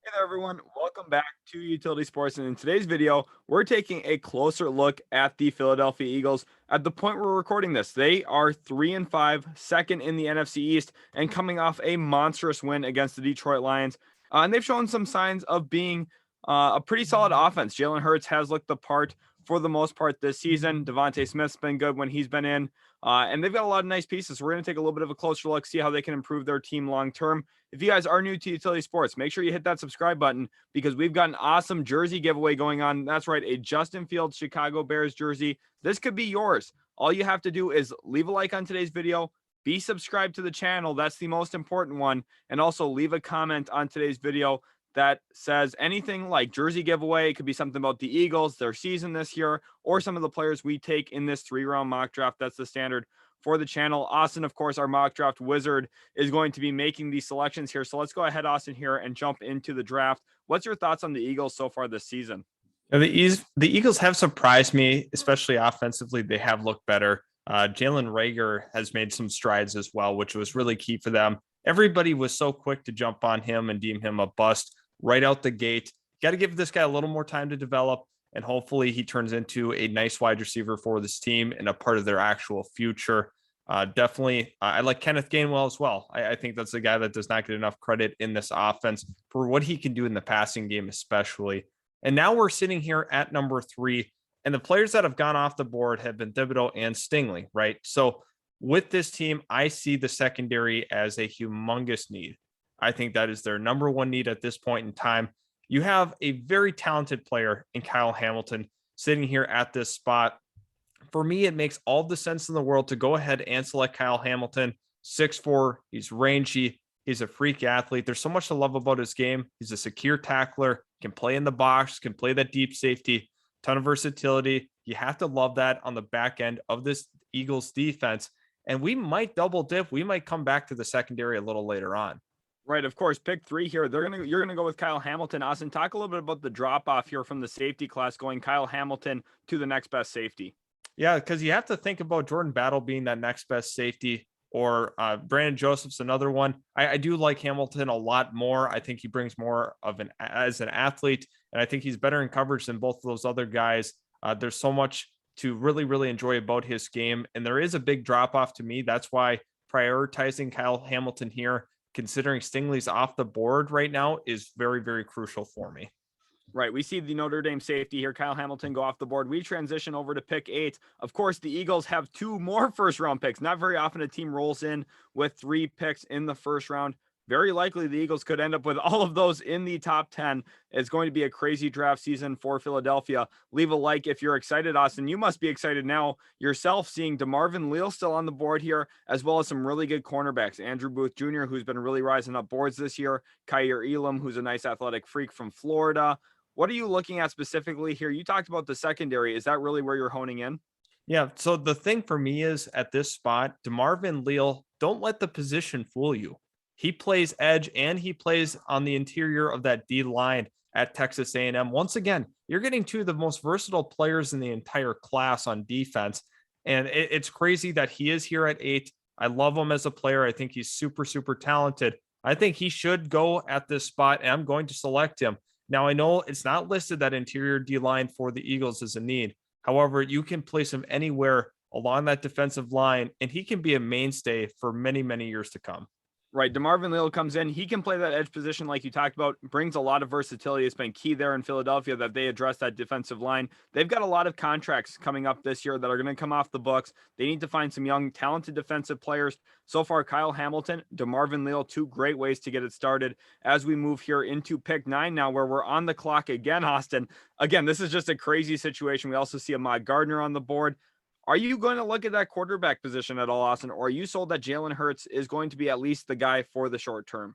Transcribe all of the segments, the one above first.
Hey there, everyone. Welcome back to Utility Sports. And in today's video, we're taking a closer look at the Philadelphia Eagles. At the point we're recording this, they are 3-5, second in the NFC East, and coming off a monstrous win against the Detroit Lions. And they've shown some signs of being a pretty solid offense. Jalen Hurts has looked the part for the most part this season. Devontae Smith's been good when he's been in. And they've got a lot of nice pieces. So we're going to take a little bit of a closer look, see how they can improve their team long term. If you guys are new to Utility Sports, make sure you hit that subscribe button because we've got an awesome jersey giveaway going on. That's right, a Justin Fields Chicago Bears jersey. This could be yours. All you have to do is leave a like on today's video, be subscribed to the channel. That's the most important one. And also leave a comment on today's video that says anything like jersey giveaway. It could be something about the Eagles, their season this year, or some of the players we take in this 3-round mock draft. That's the standard for the channel. Austin, of course, our mock draft wizard, is going to be making these selections here. So let's go ahead, Austin, here and jump into the draft. What's your thoughts on the Eagles so far this season? The Eagles have surprised me, especially offensively. They have looked better. Jalen Reagor has made some strides as well, which was really key for them. Everybody was so quick to jump on him and deem him a bust right out the gate. Got to give this guy a little more time to develop, and hopefully he turns into a nice wide receiver for this team and a part of their actual future. Definitely, I like Kenneth Gainwell as well. I think that's a guy that does not get enough credit in this offense for what he can do in the passing game, especially. And now we're sitting here at number 3, and the players that have gone off the board have been Thibodeau and Stingley, right? So with this team, I see the secondary as a humongous need. I think that is their number one need at this point in time. You have a very talented player in Kyle Hamilton sitting here at this spot. For me, it makes all the sense in the world to go ahead and select Kyle Hamilton. 6'4", he's rangy, he's a freak athlete. There's so much to love about his game. He's a secure tackler, can play in the box, can play that deep safety, ton of versatility. You have to love that on the back end of this Eagles defense. And we might double dip. We might come back to the secondary a little later on. Right, of course, pick 3 here. You're gonna go with Kyle Hamilton. Austin, talk a little bit about the drop off here from the safety class, going Kyle Hamilton to the next best safety. Yeah, because you have to think about Jordan Battle being that next best safety, or Brandon Joseph's another one. I do like Hamilton a lot more. I think he brings more of as an athlete, and I think he's better in coverage than both of those other guys. There's so much to really, really enjoy about his game, and there is a big drop off to me. That's why prioritizing Kyle Hamilton here, considering Stingley's off the board right now, is very, very crucial for me. Right. We see the Notre Dame safety here, Kyle Hamilton, go off the board. We transition over to pick 8. Of course, the Eagles have 2 more first-round picks. Not very often a team rolls in with 3 picks in the first round. Very likely the Eagles could end up with all of those in the top 10. It's going to be a crazy draft season for Philadelphia. Leave a like if you're excited, Austin. You must be excited now yourself, seeing DeMarvin Leal still on the board here, as well as some really good cornerbacks. Andrew Booth Jr., who's been really rising up boards this year. Kaiir Elam, who's a nice athletic freak from Florida. What are you looking at specifically here? You talked about the secondary. Is that really where you're honing in? Yeah. So the thing for me is at this spot, DeMarvin Leal, don't let the position fool you. He plays edge and he plays on the interior of that D line at Texas A&M. Once again, you're getting 2 of the most versatile players in the entire class on defense. And it's crazy that he is here at 8. I love him as a player. I think he's super, super talented. I think he should go at this spot, and I'm going to select him. Now, I know it's not listed that interior D line for the Eagles is a need. However, you can place him anywhere along that defensive line, and he can be a mainstay for many, many years to come. Right. DeMarvin Leal comes in. He can play that edge position like you talked about, brings a lot of versatility. It's been key there in Philadelphia that they address that defensive line. They've got a lot of contracts coming up this year that are going to come off the books. They need to find some young, talented defensive players. So far, Kyle Hamilton, DeMarvin Leal, 2 great ways to get it started. As we move here into pick 9 now, where we're on the clock again, Austin. Again, this is just a crazy situation. We also see Ahmad Gardner on the board. Are you going to look at that quarterback position at all, Austin, or are you sold that Jalen Hurts is going to be at least the guy for the short term?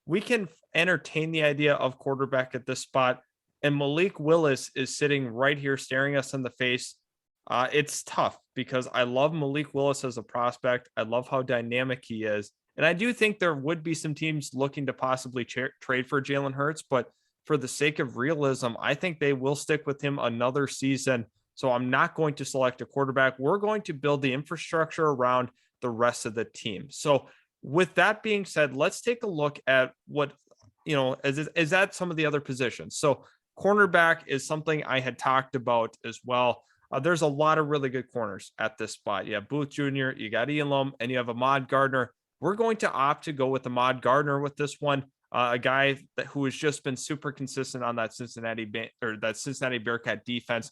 We can entertain the idea of quarterback at this spot, and Malik Willis is sitting right here staring us in the face. It's tough because I love Malik Willis as a prospect. I love how dynamic he is. And I do think there would be some teams looking to possibly trade for Jalen Hurts, but for the sake of realism, I think they will stick with him another season. So I'm not going to select a quarterback. We're going to build the infrastructure around the rest of the team. So with that being said, let's take a look at what is that some of the other positions. So cornerback is something I had talked about as well. There's a lot of really good corners at this spot. You have Booth Jr., you got Elam, and you have Ahmad Gardner. We're going to opt to go with Ahmad Gardner with this one, a guy who has just been super consistent on that Cincinnati Bearcat defense.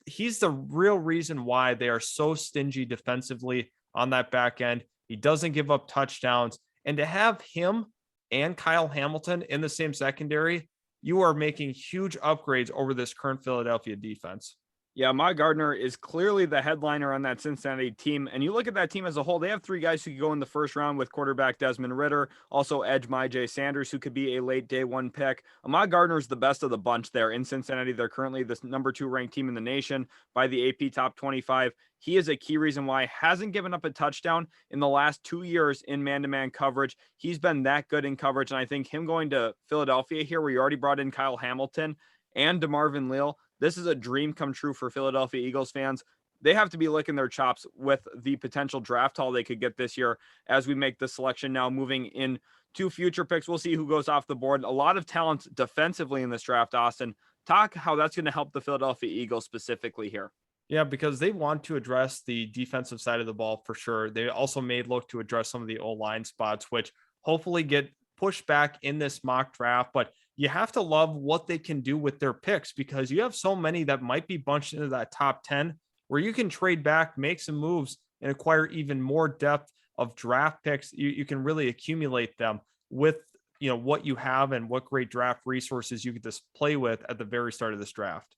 He's the real reason why they are so stingy defensively on that back end. He doesn't give up touchdowns, and to have him and Kyle Hamilton in the same secondary, you are making huge upgrades over this current Philadelphia defense. Yeah, Ahmad Gardner is clearly the headliner on that Cincinnati team. And you look at that team as a whole, they have three guys who could go in the first round with quarterback Desmond Ridder, also edge Myjai Sanders, who could be a late day one pick. Ahmad Gardner is the best of the bunch there in Cincinnati. They're currently the number 2 ranked team in the nation by the AP Top 25. He is a key reason why hasn't given up a touchdown in the last 2 years in man-to-man coverage. He's been that good in coverage. And I think him going to Philadelphia here, where you already brought in Kyle Hamilton and DeMarvin Leal, this is a dream come true for Philadelphia Eagles fans. They have to be licking their chops with the potential draft haul they could get this year as we make the selection now moving in to future picks. We'll see who goes off the board. A lot of talent defensively in this draft, Austin. Talk how that's going to help the Philadelphia Eagles specifically here. Yeah, because they want to address the defensive side of the ball for sure. They also may look to address some of the O-line spots, which hopefully get pushed back in this mock draft. But you have to love what they can do with their picks, because you have so many that might be bunched into that top 10 where you can trade back, make some moves, and acquire even more depth of draft picks. You can really accumulate them with what you have and what great draft resources you could just play with at the very start of this draft.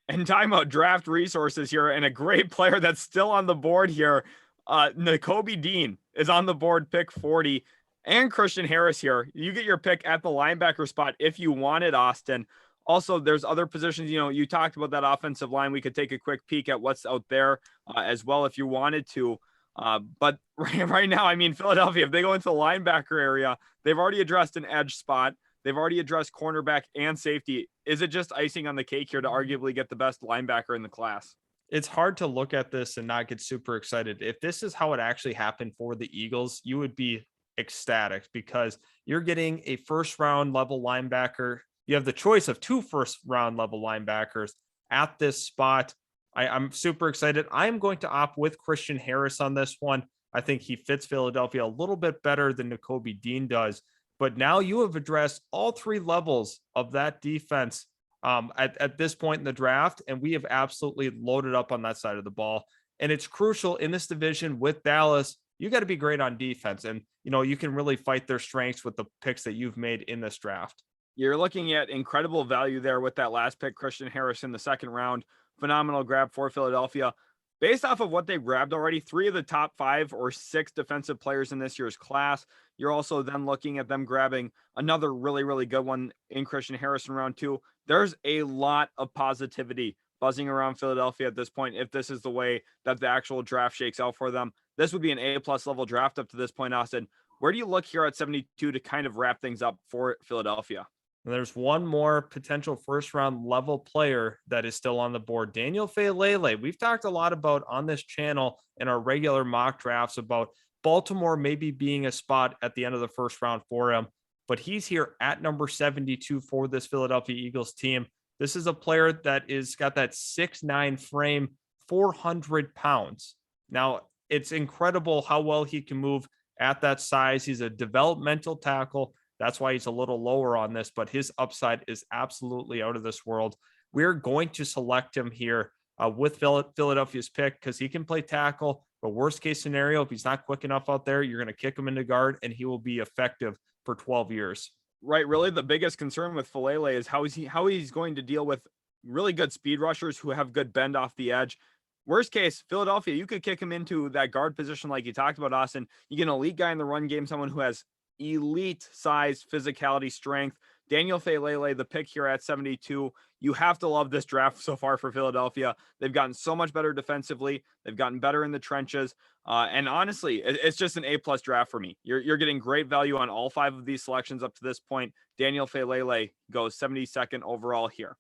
And time out draft resources here, and a great player that's still on the board here. Nakobe Dean is on the board, pick 40. And Christian Harris here. You get your pick at the linebacker spot if you wanted, Austin. Also, there's other positions. You talked about that offensive line. We could take a quick peek at what's out there as well if you wanted to. But right now, I mean, Philadelphia, if they go into the linebacker area, they've already addressed an edge spot. They've already addressed cornerback and safety. Is it just icing on the cake here to arguably get the best linebacker in the class? It's hard to look at this and not get super excited. If this is how it actually happened for the Eagles, you would be ecstatic, because you're getting a first round level linebacker. You have the choice of 2 first round level linebackers at this spot. I'm super excited. I'm going to opt with Christian Harris on this one. I think he fits Philadelphia a little bit better than Nakobe Dean does. But now you have addressed all 3 levels of that defense at this point in the draft, and we have absolutely loaded up on that side of the ball. And it's crucial in this division with Dallas. You got to be great on defense, and you can really fight their strengths with the picks that you've made in this draft. You're looking at incredible value there with that last pick, Christian Harris in the second round. Phenomenal grab for Philadelphia. Based off of what they've grabbed already, 3 of the top 5 or 6 defensive players in this year's class. You're also then looking at them grabbing another really, really good one in Christian Harris in round 2. There's a lot of positivity buzzing around Philadelphia at this point. If this is the way that the actual draft shakes out for them, this would be an A+ level draft up to this point, Austin. Where do you look here at 72 to kind of wrap things up for Philadelphia? And there's one more potential first round level player that is still on the board, Daniel Faalele. We've talked a lot about on this channel in our regular mock drafts about Baltimore maybe being a spot at the end of the first round for him, but he's here at number 72 for this Philadelphia Eagles team. This is a player that is got that 6'9" frame, 400 pounds. Now, it's incredible how well he can move at that size. He's a developmental tackle. That's why he's a little lower on this, but his upside is absolutely out of this world. We're going to select him here with Philadelphia's pick because he can play tackle. But worst case scenario, if he's not quick enough out there, you're going to kick him into guard and he will be effective for 12 years. Right. Really, the biggest concern with Faalele is how he's going to deal with really good speed rushers who have good bend off the edge. Worst case, Philadelphia, you could kick him into that guard position like you talked about, Austin. You get an elite guy in the run game, someone who has elite size, physicality, strength. Daniel Faalele, the pick here at 72. You have to love this draft so far for Philadelphia. They've gotten so much better defensively. They've gotten better in the trenches. And honestly, it's just an A+ draft for me. You're getting great value on all 5 of these selections up to this point. Daniel Faalele goes 72nd overall here.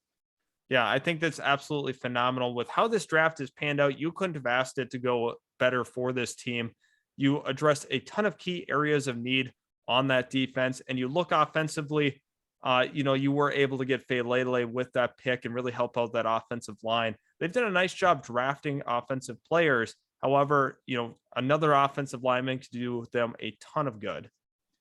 Yeah, I think that's absolutely phenomenal. With how this draft has panned out, you couldn't have asked it to go better for this team. You addressed a ton of key areas of need on that defense. And you look offensively, you were able to get Faalele with that pick and really help out that offensive line. They've done a nice job drafting offensive players. However, another offensive lineman could do them a ton of good.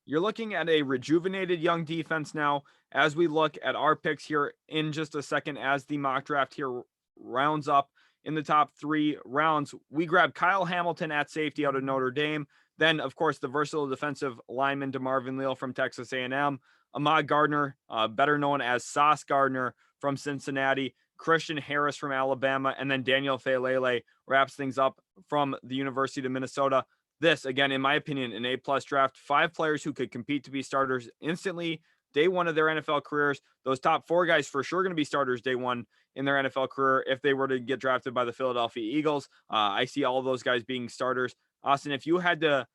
You're looking at a rejuvenated young defense now as we look at our picks here in just a second as the mock draft here rounds up in the top 3 rounds. We grab Kyle Hamilton at safety out of Notre Dame. Then, of course, the versatile defensive lineman DeMarvin Leal from Texas A&M. Ahmad Gardner, better known as Sauce Gardner from Cincinnati. Christian Harris from Alabama. And then Daniel Faalele wraps things up from the University of Minnesota. This, again, in my opinion, an A-plus draft. 5 players who could compete to be starters instantly day one of their NFL careers. Those top 4 guys for sure going to be starters day one in their NFL career if they were to get drafted by the Philadelphia Eagles. I see all of those guys being starters. Austin, if you had to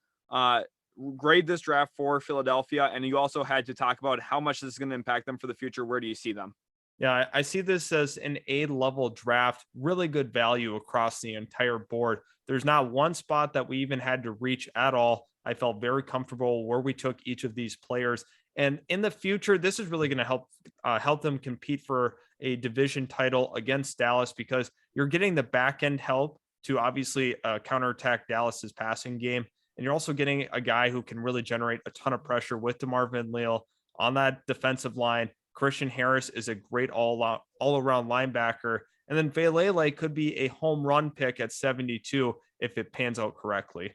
grade this draft for Philadelphia and you also had to talk about how much this is going to impact them for the future, where do you see them? Yeah, I see this as an A-level draft, really good value across the entire board. There's not one spot that we even had to reach at all. I felt very comfortable where we took each of these players. And in the future, this is really going to help them compete for a division title against Dallas, because you're getting the back end help to obviously counterattack Dallas's passing game. And you're also getting a guy who can really generate a ton of pressure with DeMarvin Leal on that defensive line. Christian Harris is a great all-around linebacker. And then Faalele could be a home run pick at 72 if it pans out correctly.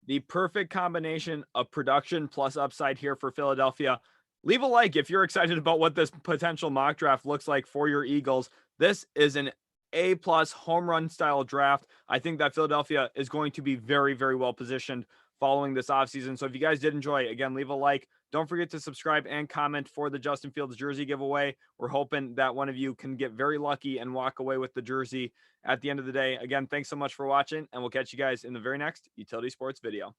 The perfect combination of production plus upside here for Philadelphia. Leave a like if you're excited about what this potential mock draft looks like for your Eagles. This is an A-plus home run style draft. I think that Philadelphia is going to be very, very well positioned following this offseason. So if you guys did enjoy, again, leave a like. Don't forget to subscribe and comment for the Justin Fields jersey giveaway. We're hoping that one of you can get very lucky and walk away with the jersey at the end of the day. Again, thanks so much for watching, and we'll catch you guys in the very next Utility Sports video.